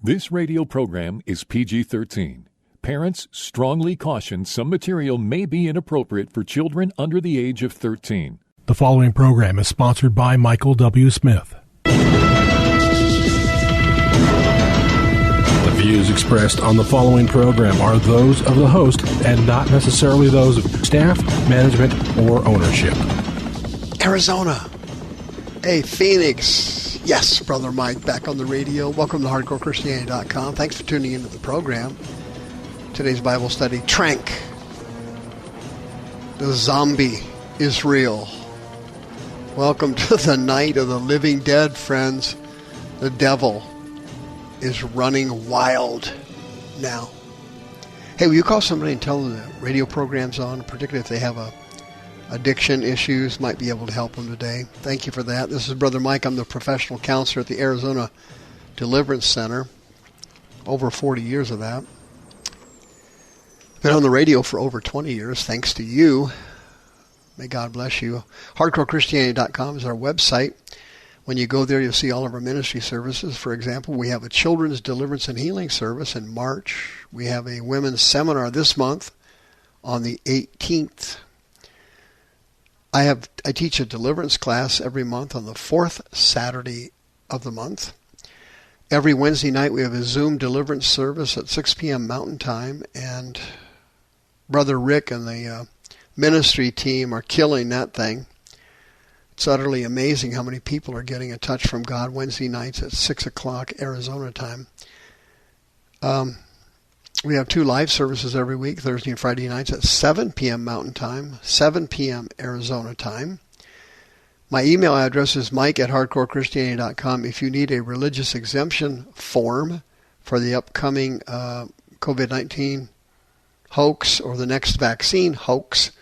This radio program is PG-13. Parents strongly caution some material may be inappropriate for children under the age of 13. The following program is sponsored by Michael W. Smith. The views expressed on the following program are those of the host and not necessarily those of staff, management, or ownership. Arizona. Hey, Phoenix. Yes, Brother Mike, back on the radio. Welcome to HardcoreChristianity.com. Thanks for tuning into the program. Today's Bible study, Trangk. The zombie is real. Welcome to the night of the living dead, friends. The devil is running wild now. Hey, will you call somebody and tell them the radio program's on, particularly if they have addiction issues, might be able to help them today. Thank you for that. This is Brother Mike. I'm the professional counselor at the Arizona Deliverance Center. Over 40 years of that. Been on the radio for over 20 years, thanks to you. May God bless you. HardcoreChristianity.com is our website. When you go there, you'll see all of our ministry services. For example, we have a children's deliverance and healing service in March. We have a women's seminar this month on the 18th. I teach a deliverance class every month on the fourth Saturday of the month. Every Wednesday night we have a Zoom deliverance service at 6 p.m. Mountain Time, and Brother Rick and the ministry team are killing that thing. It's utterly amazing how many people are getting a touch from God Wednesday nights at 6 o'clock Arizona time. We have 2 live services every week, Thursday and Friday nights at 7 p.m. Mountain Time, 7 p.m. Arizona time. My email address is mike@hardcorechristianity.com. If you need a religious exemption form for the upcoming COVID-19 hoax or the next vaccine hoax,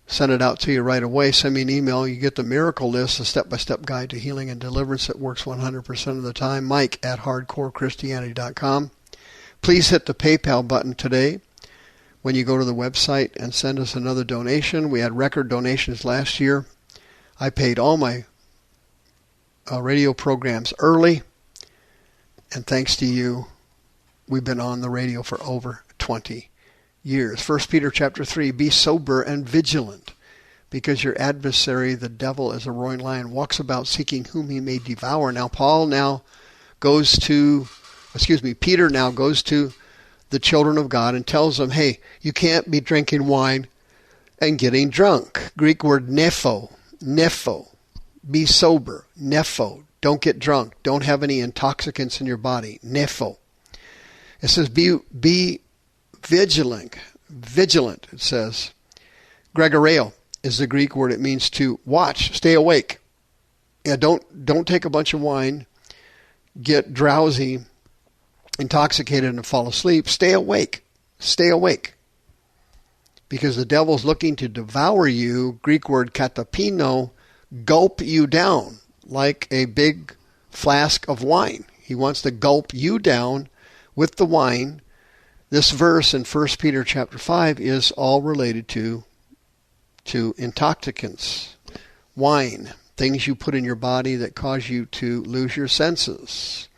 send it out to you right away. Send me an email. You get the miracle list, a step-by-step guide to healing and deliverance that works 100% of the time. Mike@hardcorechristianity.com. Please hit the PayPal button today when you go to the website and send us another donation. We had record donations last year. I paid all my radio programs early, and thanks to you, we've been on the radio for over 20 years. 1 Peter chapter 3, be sober and vigilant, because your adversary, the devil, as a roaring lion, walks about seeking whom he may devour. Now, Peter now goes to the children of God and tells them, hey, you can't be drinking wine and getting drunk. Greek word nepho. Be sober. Nepho. Don't get drunk. Don't have any intoxicants in your body. Nepho. It says be vigilant. Vigilant, it says. Gregoreo is the Greek word. It means to watch, stay awake. Yeah, don't take a bunch of wine, get drowsy, intoxicated, and fall asleep. Stay awake. Stay awake. Because the devil's looking to devour you. Greek word katapino, gulp you down like a big flask of wine. He wants to gulp you down with the wine. This verse in 1 Peter chapter 5 is all related to intoxicants, wine, things you put in your body that cause you to lose your senses.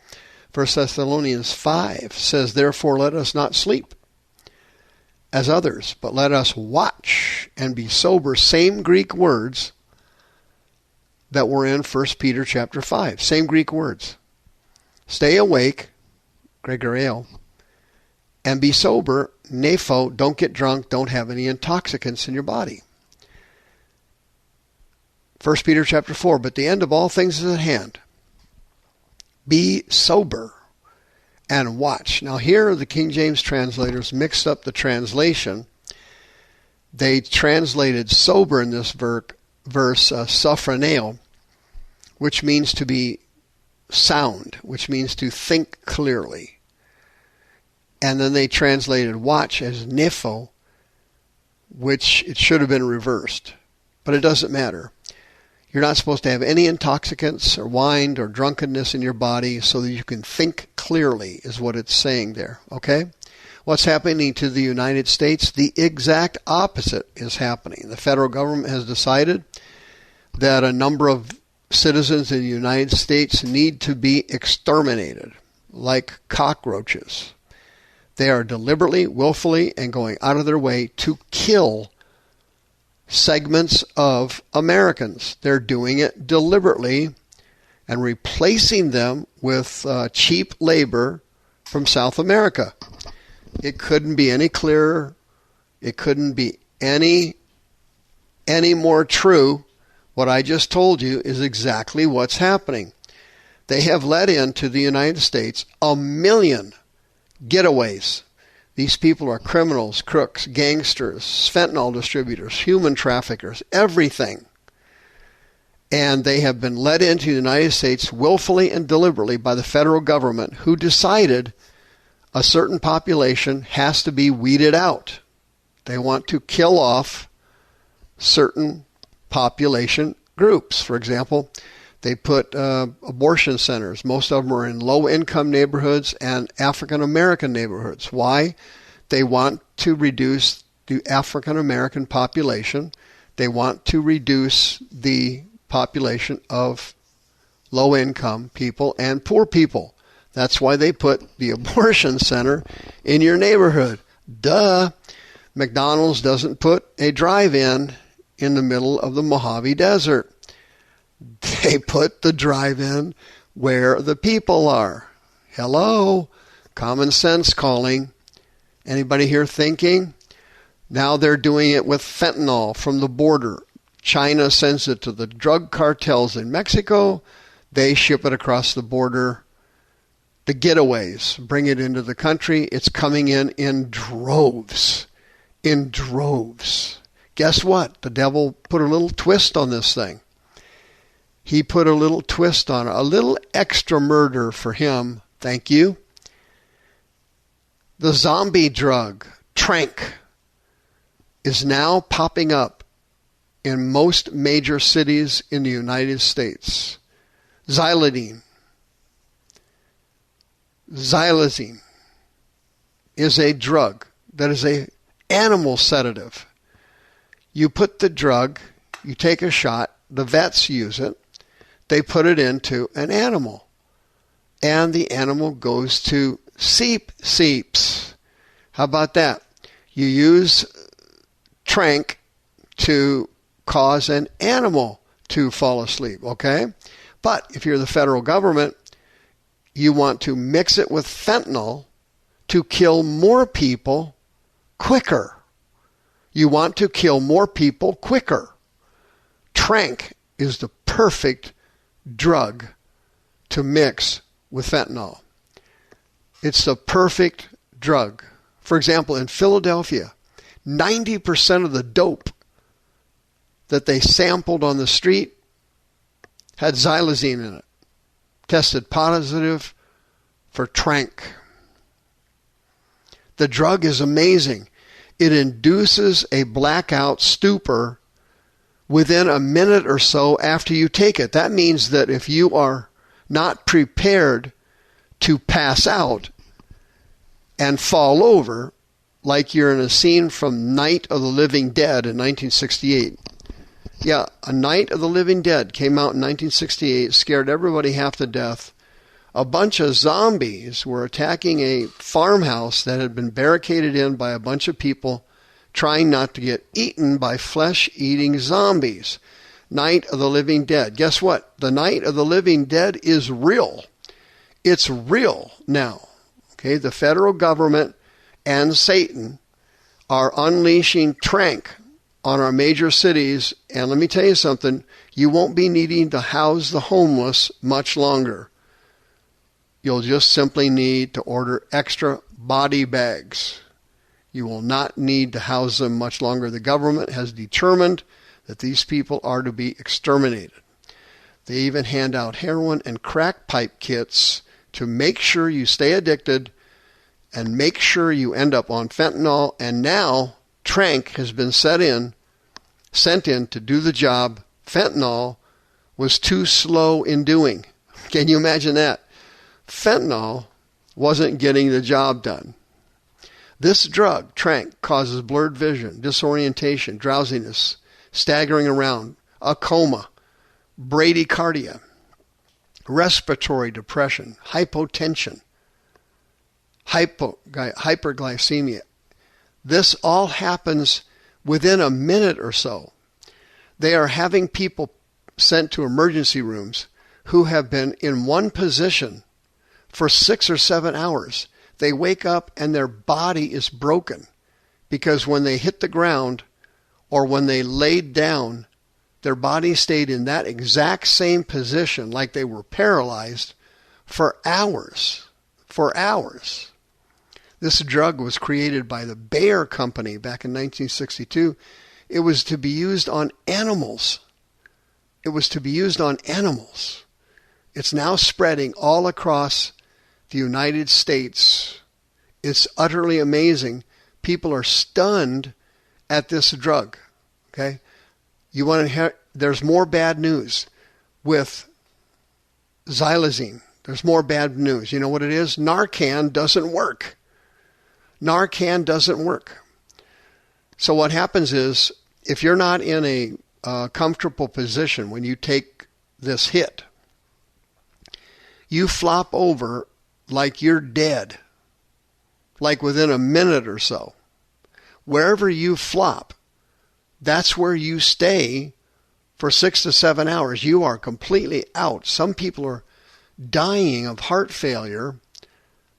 1 Thessalonians 5 says, therefore let us not sleep as others, but let us watch and be sober. Same Greek words that were in 1 Peter chapter 5. Same Greek words. Stay awake, Gregoreo, and be sober, nepho, don't get drunk, don't have any intoxicants in your body. 1 Peter chapter 4, but the end of all things is at hand. Be sober and watch. Now here the King James translators mixed up the translation. They translated sober in this verse, sophroneo, which means to be sound, which means to think clearly. And then they translated watch as nepho, which it should have been reversed. But it doesn't matter. You're not supposed to have any intoxicants or wine or drunkenness in your body so that you can think clearly, is what it's saying there. Okay? What's happening to the United States? The exact opposite is happening. The federal government has decided that a number of citizens in the United States need to be exterminated. like cockroaches. They are deliberately, willfully, and going out of their way to kill segments of Americans. They're doing it deliberately and replacing them with cheap labor from South America. It couldn't be any clearer. It couldn't be any more true. What I just told you is exactly what's happening. They have let into the United States 1 million getaways. These people are criminals, crooks, gangsters, fentanyl distributors, human traffickers, everything. And they have been let into the United States willfully and deliberately by the federal government, who decided a certain population has to be weeded out. They want to kill off certain population groups. For example, they put abortion centers. Most of them are in low-income neighborhoods and African-American neighborhoods. Why? They want to reduce the African-American population. They want to reduce the population of low-income people and poor people. That's why they put the abortion center in your neighborhood. Duh! McDonald's doesn't put a drive-in in the middle of the Mojave Desert. They put the drive-in where the people are. Hello? Common sense calling. Anybody here thinking? Now they're doing it with fentanyl from the border. China sends it to the drug cartels in Mexico. They ship it across the border. The getaways bring it into the country. It's coming in droves. In droves. Guess what? The devil put a little twist on this thing. He put a little twist on it, a little extra murder for him. Thank you. The zombie drug, Trangk, is now popping up in most major cities in the United States. Xylazine is a drug that is an animal sedative. You put the drug, you take a shot, the vets use it, they put it into an animal, and the animal goes to seeps. How about that? You use Trangk to cause an animal to fall asleep, okay? But if you're the federal government, you want to mix it with fentanyl to kill more people quicker. You want to kill more people quicker. Trangk is the perfect drug to mix with fentanyl. It's the perfect drug. For example, in Philadelphia, 90% of the dope that they sampled on the street had xylazine in it. Tested positive for Trangk. The drug is amazing. It induces a blackout stupor within a minute or so after you take it. That means that if you are not prepared to pass out and fall over, like you're in a scene from Night of the Living Dead in 1968. Yeah, A Night of the Living Dead came out in 1968, scared everybody half to death. A bunch of zombies were attacking a farmhouse that had been barricaded in by a bunch of people trying not to get eaten by flesh-eating zombies. Night of the Living Dead. Guess what? The Night of the Living Dead is real. It's real now. Okay, the federal government and Satan are unleashing Trangk on our major cities, and let me tell you something, you won't be needing to house the homeless much longer. You'll just simply need to order extra body bags. You will not need to house them much longer. The government has determined that these people are to be exterminated. They even hand out heroin and crack pipe kits to make sure you stay addicted and make sure you end up on fentanyl. And now Trangk has been sent in to do the job fentanyl was too slow in doing. Can you imagine that? Fentanyl wasn't getting the job done. This drug, Trangk, causes blurred vision, disorientation, drowsiness, staggering around, a coma, bradycardia, respiratory depression, hypotension, hyperglycemia. This all happens within a minute or so. They are having people sent to emergency rooms who have been in one position for 6 or 7 hours. They wake up and their body is broken because when they hit the ground or when they laid down, their body stayed in that exact same position like they were paralyzed for hours. For hours. This drug was created by the Bayer Company back in 1962. It was to be used on animals. It's now spreading all across the United States. It's utterly amazing. People are stunned at this drug. Okay? You want to hear? There's more bad news with xylazine. There's more bad news. You know what it is? Narcan doesn't work. So what happens is, if you're not in a comfortable position when you take this hit, you flop over like you're dead, like within a minute or so. Wherever you flop, that's where you stay for 6 to 7 hours. You are completely out. Some people are dying of heart failure.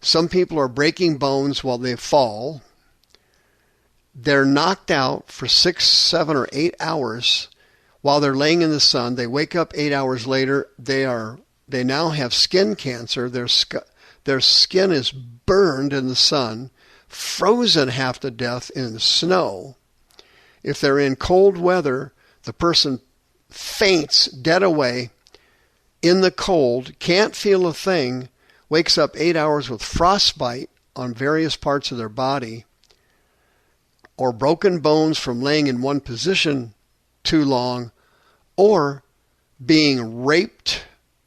Some people are breaking bones while they fall. They're knocked out for 6, 7, or 8 hours while they're laying in the sun. They wake up 8 hours later. They now have skin cancer. Their skin is burned in the sun, frozen half to death in the snow. If they're in cold weather, the person faints dead away in the cold, can't feel a thing, wakes up 8 hours with frostbite on various parts of their body, or broken bones from laying in one position too long, or being raped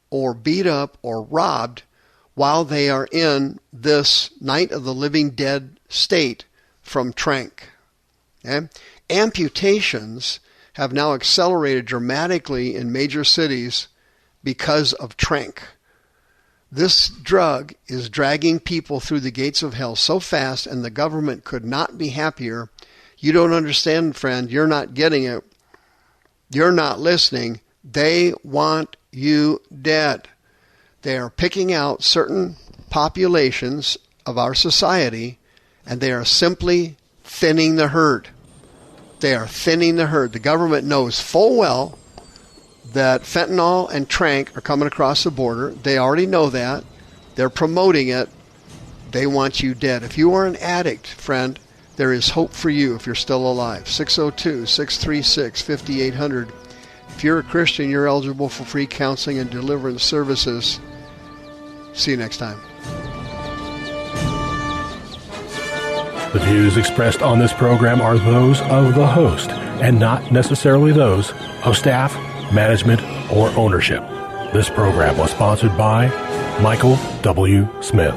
or beat up or robbed while they are in this Night of the Living Dead state from Trangk. Okay? Amputations have now accelerated dramatically in major cities because of Trangk. This drug is dragging people through the gates of hell so fast, and the government could not be happier. You don't understand, friend. You're not getting it. You're not listening. They want you dead. They are picking out certain populations of our society, and they are simply thinning the herd. They are thinning the herd. The government knows full well that fentanyl and Trangk are coming across the border. They already know that. They're promoting it. They want you dead. If you are an addict, friend, there is hope for you if you're still alive. 602-636-5800. If you're a Christian, you're eligible for free counseling and deliverance services. See you next time. The views expressed on this program are those of the host and not necessarily those of staff, management, or ownership. This program was sponsored by Michael W. Smith.